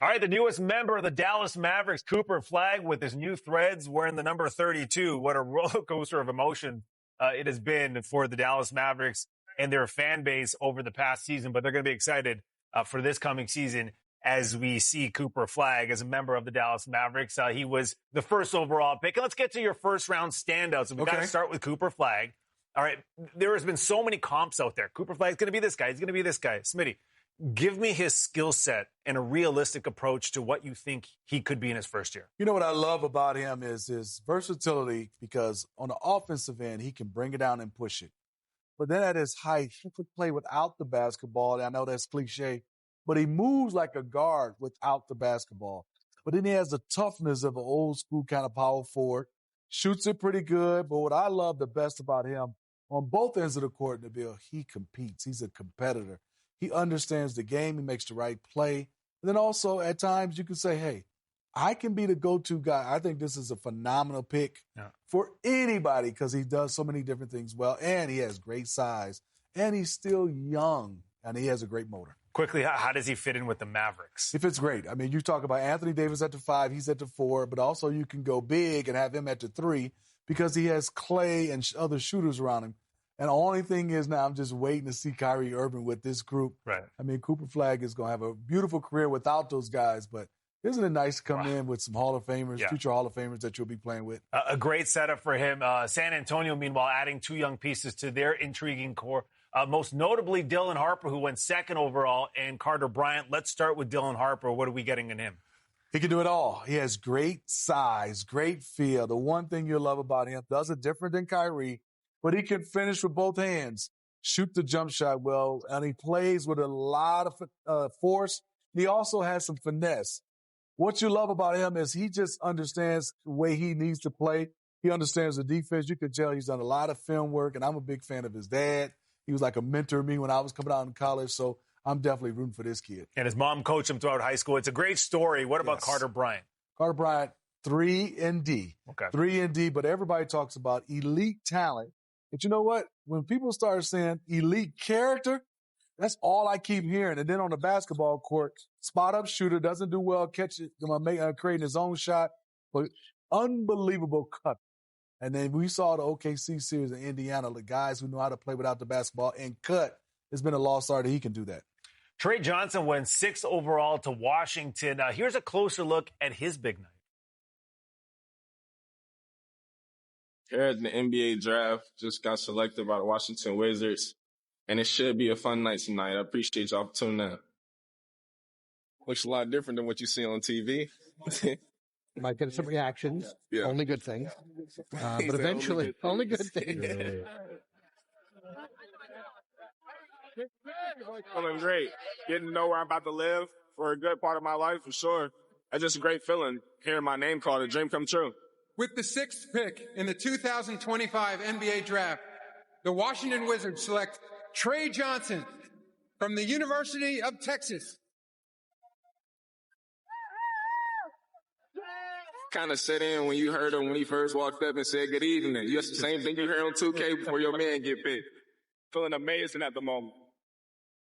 All right, the newest member of the Dallas Mavericks, Cooper Flagg, with his new threads wearing the number 32. What a roller coaster of emotion it has been for the Dallas Mavericks and their fan base over the past season. But they're going to be excited for this coming season as we see Cooper Flagg as a member of the Dallas Mavericks. He was the first overall pick. And let's get to your first round standouts. And we got to start with Cooper Flagg. All right, there has been so many comps out there. Cooper Flagg's going to be this guy. He's going to be this guy. Smitty, give me his skill set and a realistic approach to what you think he could be in his first year. You know what I love about him is his versatility, because on the offensive end, he can bring it down and push it. But then at his height, he could play without the basketball. And I know that's cliche, but he moves like a guard without the basketball. But then he has the toughness of an old school kind of power forward, shoots it pretty good. But what I love the best about him, on both ends of the court, Nabil, he competes. He's a competitor. He understands the game. He makes the right play. And then also, at times, you can say, hey, I can be the go-to guy. I think this is a phenomenal pick for anybody because he does so many different things well, and he has great size, and he's still young, and he has a great motor. Quickly, how does he fit in with the Mavericks? He fits great. I mean, you talk about Anthony Davis at the 5, he's at the 4, but also you can go big and have him at the 3 because he has Clay and other shooters around him. And the only thing is now I'm just waiting to see Kyrie Irving with this group. Right. I mean, Cooper Flagg is going to have a beautiful career without those guys, but isn't it nice to come in with some Hall of Famers, future Hall of Famers that you'll be playing with? A great setup for him. San Antonio, meanwhile, adding 2 young pieces to their intriguing core. Most notably, Dylan Harper, who went 2nd overall, and Carter Bryant. Let's start with Dylan Harper. What are we getting in him? He can do it all. He has great size, great feel. The one thing you'll love about him, does it different than Kyrie, but he can finish with both hands, shoot the jump shot well, and he plays with a lot of force. He also has some finesse. What you love about him is he just understands the way he needs to play. He understands the defense. You can tell he's done a lot of film work, and I'm a big fan of his dad. He was like a mentor to me when I was coming out in college, so I'm definitely rooting for this kid. And his mom coached him throughout high school. It's a great story. What about Carter Bryant? Carter Bryant, 3 and D. Okay. 3 and D, but everybody talks about elite talent. But you know what? When people start saying elite character, that's all I keep hearing. And then on the basketball court, spot-up shooter, doesn't do well, creating his own shot, but unbelievable cut. And then we saw the OKC series in Indiana, the guys who know how to play without the basketball and cut. It's been a lost art that he can do that. Trey Johnson went 6th overall to Washington. Here's a closer look at his big night. Here at the NBA draft, just got selected by the Washington Wizards, and it should be a fun night tonight. I appreciate y'all for tuning in. Looks a lot different than what you see on TV. Might get some reactions. Yeah. Only good things. But eventually, only good things. Feeling great. Getting to know where I'm about to live for a good part of my life, for sure. That's just a great feeling. Hearing my name called, a dream come true. With the 6th pick in the 2025 NBA Draft, the Washington Wizards select Trey Johnson from the University of Texas. Kind of set in when you heard him when he first walked up and said good evening. That's the same thing you hear on 2K before your man get picked. Feeling amazing at the moment.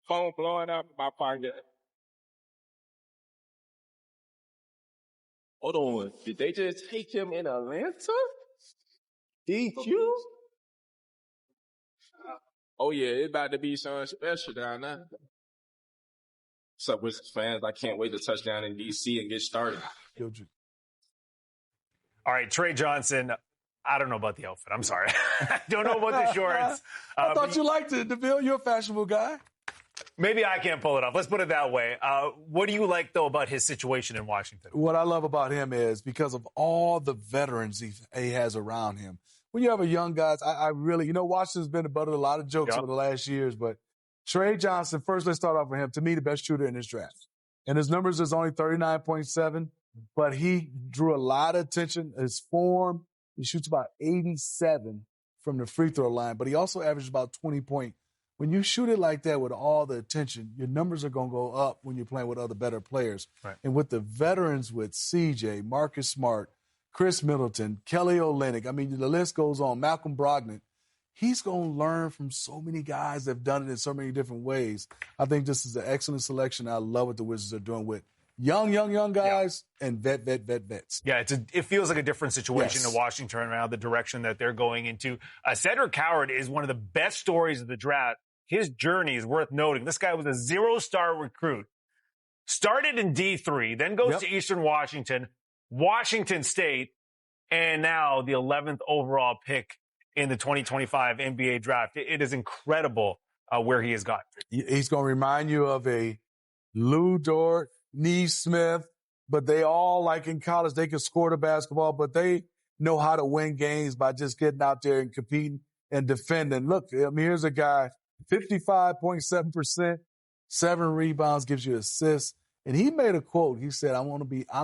Phone blowing up in my pocket. Hold on. Did they just take him in Atlanta? DQ? Oh, yeah. It's about to be something special down there. What's up, Wizards fans? I can't wait to touch down in D.C. and get started. All right, Trey Johnson. I don't know about the outfit. I'm sorry. I don't know about the shorts. I thought you liked it, DeVille. You're a fashionable guy. Maybe I can't pull it off. Let's put it that way. What do you like, though, about his situation in Washington? What I love about him is because of all the veterans he has around him. When you have a young guy, I really, Washington's been the butt of a lot of jokes over the last years, but Trey Johnson, first let's start off with him. To me, the best shooter in this draft. And his numbers is only 39.7, but he drew a lot of attention. His form, he shoots about 87 from the free throw line, but he also averages about 20 points. When you shoot it like that with all the attention, your numbers are going to go up when you're playing with other better players. Right. And with the veterans with CJ, Marcus Smart, Chris Middleton, Kelly Olynyk, I mean, the list goes on, Malcolm Brogdon, he's going to learn from so many guys that have done it in so many different ways. I think this is an excellent selection. I love what the Wizards are doing with young guys and vets. Yeah, it feels like a different situation in Washington right now, the direction that they're going into. Cedric Howard is one of the best stories of the draft. His journey is worth noting. This guy was a 0-star recruit. Started in D3, then goes to Eastern Washington, Washington State, and now the 11th overall pick in the 2025 NBA draft. It is incredible where he has gotten. He's going to remind you of a Lou Dort, Neesmith, but they all, like in college, they can score the basketball, but they know how to win games by just getting out there and competing and defending. Look, I mean, here's a guy, 55.7%, 7 rebounds, gives you assists. And he made a quote. He said, I'm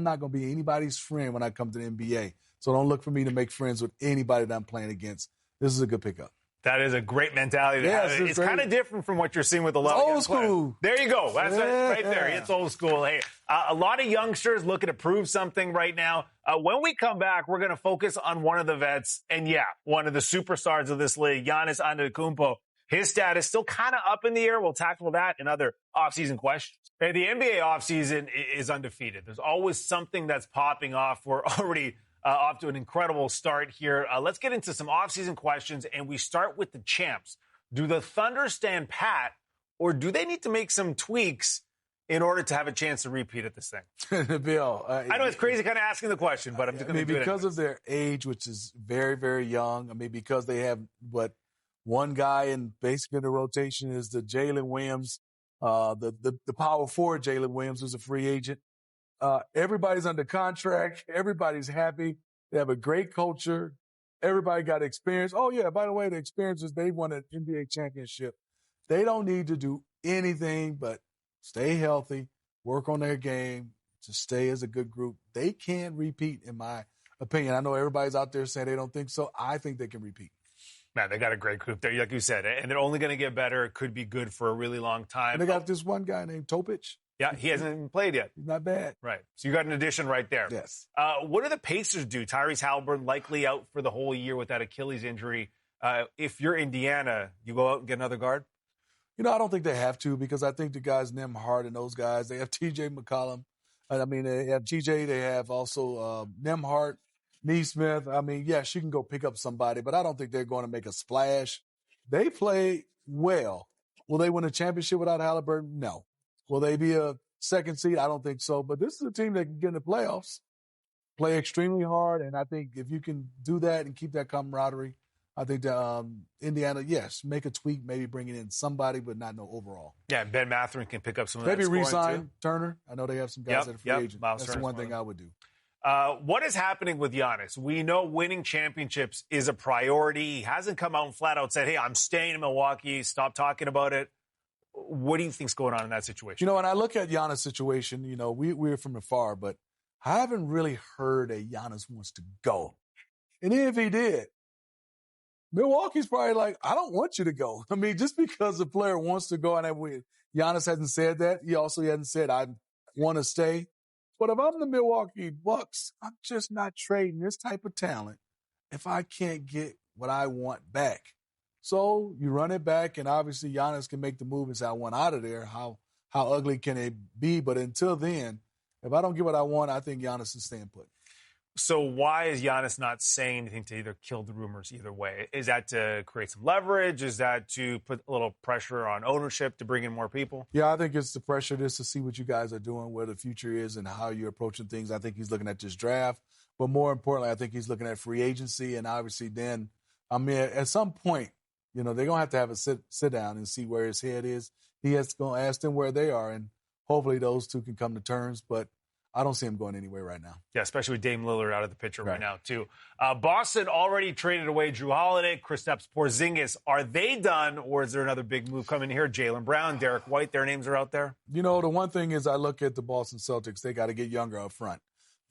not going to be anybody's friend when I come to the NBA. So don't look for me to make friends with anybody that I'm playing against. This is a good pickup. That is a great mentality to have. It's kind of different from what you're seeing with a lot of old school. There you go. That's right there. It's old school. Hey, a lot of youngsters looking to prove something right now. When we come back, we're going to focus on one of the vets. And one of the superstars of this league, Giannis Antetokounmpo. His status still kind of up in the air. We'll tackle that and other offseason questions. Hey, the NBA offseason is undefeated. There's always something that's popping off. We're already off to an incredible start here. Let's get into some offseason questions, and we start with the champs. Do the Thunder stand pat, or do they need to make some tweaks in order to have a chance to repeat at this thing? Bill, I know it's crazy kind of asking the question, but I'm just going to do it because of their age, which is very, very young. I mean, because they have one guy in basically the rotation is the Jalen Williams, the power forward Jalen Williams, who's a free agent. Everybody's under contract. Everybody's happy. They have a great culture. Everybody got experience. Oh, yeah, by the way, the experience is they won an NBA championship. They don't need to do anything but stay healthy, work on their game, to stay as a good group. They can repeat, in my opinion. I know everybody's out there saying they don't think so. I think they can repeat. Man, they got a great group there, like you said, and they're only going to get better. It could be good for a really long time. And they got this one guy named Topic. Yeah, he hasn't even played yet. He's not bad. Right. So you got an addition right there. Yes. What do the Pacers do? Tyrese Halliburton likely out for the whole year with that Achilles injury. If you're Indiana, you go out and get another guard? I don't think they have to, because I think the guys Nembhard and those guys, they have T.J. McCollum. I mean, they have T.J., they have also Nembhard. Neesmith, I mean, she can go pick up somebody, but I don't think they're going to make a splash. They play well. Will they win a championship without Halliburton? No. Will they be a second seed? I don't think so. But this is a team that can get in the playoffs, play extremely hard, and I think if you can do that and keep that camaraderie, I think that Indiana, make a tweak, maybe bringing in somebody, but not no overall. Yeah, Ben Mathurin can pick up some of maybe that scoring re-sign too. Turner. I know they have some guys that are free agent. That's the one thing I would do. What is happening with Giannis? We know winning championships is a priority. He hasn't come out and flat out said, hey, I'm staying in Milwaukee. Stop talking about it. What do you think's going on in that situation? When I look at Giannis' situation, we're from afar, but I haven't really heard that Giannis wants to go. And even if he did, Milwaukee's probably like, I don't want you to go. I mean, just because the player wants to go, and Giannis hasn't said that. He also hasn't said, I want to stay. But if I'm the Milwaukee Bucks, I'm just not trading this type of talent if I can't get what I want back. So you run it back, and obviously Giannis can make the move and say, I want out of there. How ugly can it be? But until then, if I don't get what I want, I think Giannis is staying put. So why is Giannis not saying anything to either kill the rumors either way? Is that to create some leverage? Is that to put a little pressure on ownership to bring in more people? Yeah, I think it's the pressure just to see what you guys are doing, where the future is, and how you're approaching things. I think he's looking at this draft. But more importantly, I think he's looking at free agency. And obviously then, at some point, they're going to have a sit down and see where his head is. He has to go ask them where they are. And hopefully those two can come to terms. But I don't see him going anywhere right now. Yeah, especially with Dame Lillard out of the picture right now, too. Boston already traded away Drew Holiday, Kristaps Porzingis. Are they done, or is there another big move coming here? Jaylen Brown, Derek White, their names are out there? The one thing is I look at the Boston Celtics, they got to get younger up front.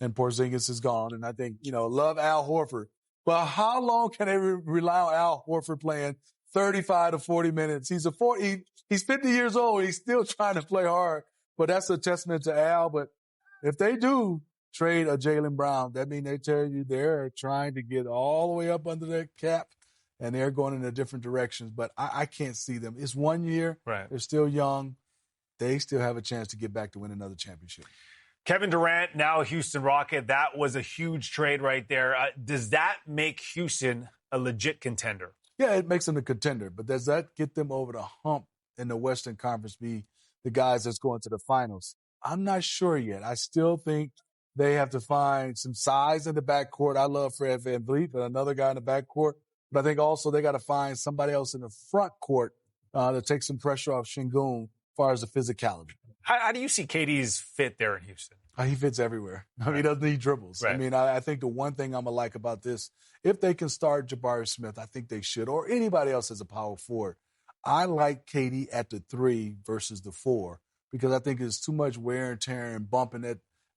And Porzingis is gone. And I think, love Al Horford. But how long can they rely on Al Horford playing 35 to 40 minutes? He's 50 years old. He's still trying to play hard. But that's a testament to Al. But if they do trade a Jaylen Brown, that means they tell you they're trying to get all the way up under their cap, and they're going in a different directions. But I can't see them. It's 1 year. Right. They're still young. They still have a chance to get back to win another championship. Kevin Durant, now a Houston Rocket. That was a huge trade right there. Does that make Houston a legit contender? Yeah, it makes them a contender. But does that get them over the hump in the Western Conference, be the guys that's going to the finals? I'm not sure yet. I still think they have to find some size in the backcourt. I love Fred VanVleet, but another guy in the backcourt. But I think also they got to find somebody else in the front court to take some pressure off Şengün as far as the physicality. How do you see KD's fit there in Houston? He fits everywhere. I mean, he doesn't need dribbles. Right. I mean, I think the one thing I'm going to like about this, if they can start Jabari Smith, I think they should, or anybody else as a power forward. I like KD at the 3 versus the 4 because I think it's too much wear and tear and bumping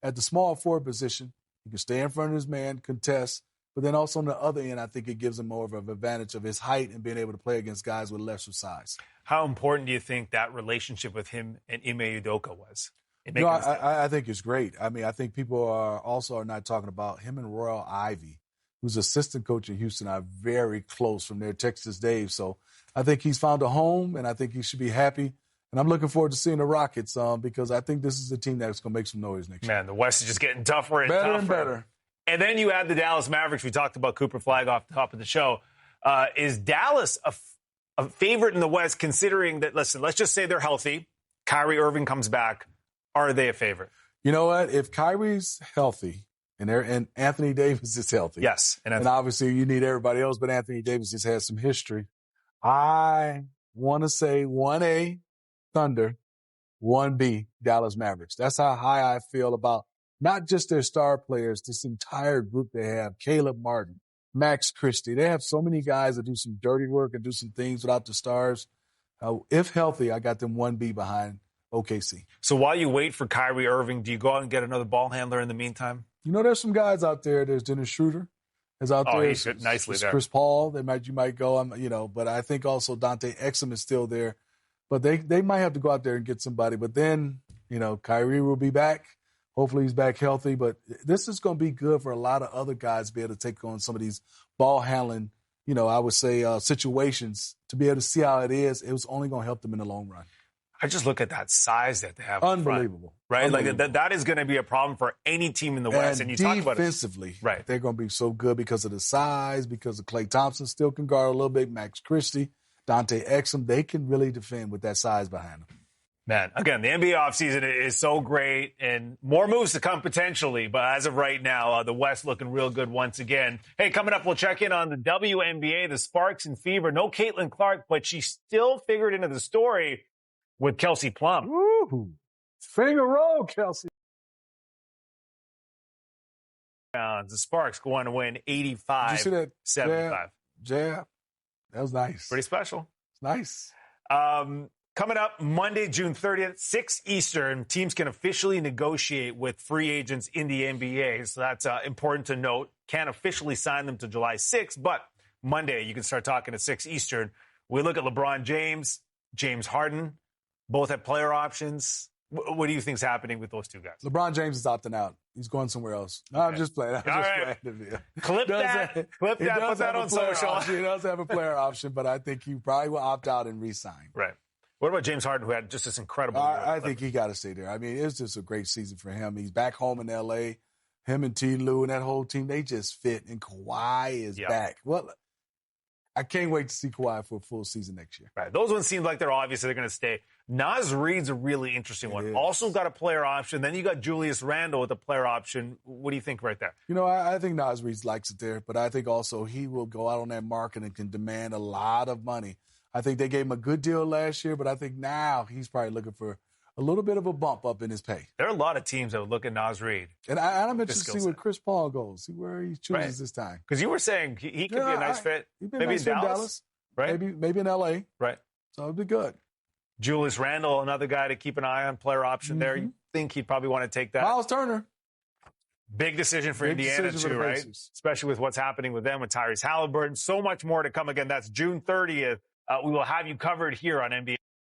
at the small forward position. He can stay in front of his man, contest, but then also on the other end, I think it gives him more of an advantage of his height and being able to play against guys with lesser size. How important do you think that relationship with him and Ime Udoka was? I think it's great. I mean, I think people are not talking about him and Royal Ivey, who's assistant coach in Houston, are very close from their Texas days. So I think he's found a home, and I think he should be happy. And I'm looking forward to seeing the Rockets because I think this is a team that's going to make some noise next year. Man, the West is just getting tougher and tougher. And better. And then you add the Dallas Mavericks. We talked about Cooper Flag off the top of the show. Is Dallas a favorite in the West, considering that, listen, let's just say they're healthy. Kyrie Irving comes back. Are they a favorite? You know what? If Kyrie's healthy and Anthony Davis is healthy. Yes. And obviously you need everybody else, but Anthony Davis just has some history. I want to say 1A, Thunder, 1B, Dallas Mavericks. That's how high I feel about not just their star players, this entire group they have. Caleb Martin, Max Christie. They have so many guys that do some dirty work and do some things without the stars. If healthy, I got them 1B behind OKC. So while you wait for Kyrie Irving, do you go out and get another ball handler in the meantime? You know, there's some guys out there. There's Dennis Schroeder. Is out there. He's fit nicely there. Chris Paul. You might go. But I think also Dante Exum is still there. But they might have to go out there and get somebody. But then, Kyrie will be back. Hopefully he's back healthy. But this is going to be good for a lot of other guys to be able to take on some of these ball handling, I would say situations to be able to see how it is. It was only going to help them in the long run. I just look at that size that they have. Unbelievable. Front, right? Unbelievable. Like that is going to be a problem for any team in the West. And you talk about it. Defensively, right. They're going to be so good because of the size, because of Klay Thompson still can guard a little bit, Max Christie, Dante Exum. They can really defend with that size behind them. Man, again, the NBA offseason is so great and more moves to come potentially. But as of right now, the West looking real good once again. Hey, coming up, we'll check in on the WNBA, the Sparks and Fever. No Caitlin Clark, but she still figured into the story with Kelsey Plum. Ooh, finger roll, Kelsey. The Sparks going to win 85-75. Did you see that jab? That was nice. Pretty special. It's nice. Coming up Monday, June 30th, 6 Eastern, teams can officially negotiate with free agents in the NBA. So that's important to note. Can't officially sign them to July 6th, but Monday you can start talking at 6 Eastern. We look at LeBron James, James Harden. Both have player options. What do you think is happening with those two guys? LeBron James is opting out. He's going somewhere else. No, I'm just playing. Clip that. Put that on social. He does have a player option, but I think he probably will opt out and re-sign. Right. What about James Harden, who had just this incredible year? I think he got to stay there. I mean, it's just a great season for him. He's back home in L.A. Him and T. Lue and that whole team, they just fit. And Kawhi is back. Well, I can't wait to see Kawhi for a full season next year. Right. Those ones seem like they're obvious they're going to stay. Naz Reid's a really interesting one. Also got a player option. Then you got Julius Randle with a player option. What do you think right there? I think Naz Reid likes it there, but I think also he will go out on that market and can demand a lot of money. I think they gave him a good deal last year, but I think now he's probably looking for a little bit of a bump up in his pay. There are a lot of teams that would look at Naz Reid. And I'm interested to see where Chris Paul goes, see where he chooses this time. Because you were saying he could be a nice fit. Maybe nice in Dallas. Right? Maybe in L.A. Right. So it'd be good. Julius Randle, another guy to keep an eye on, player option there. You think he'd probably want to take that? Miles Turner. Big decision for Indiana, too, right? Especially with what's happening with them, with Tyrese Halliburton. So much more to come. Again, that's June 30th. We will have you covered here on NBA.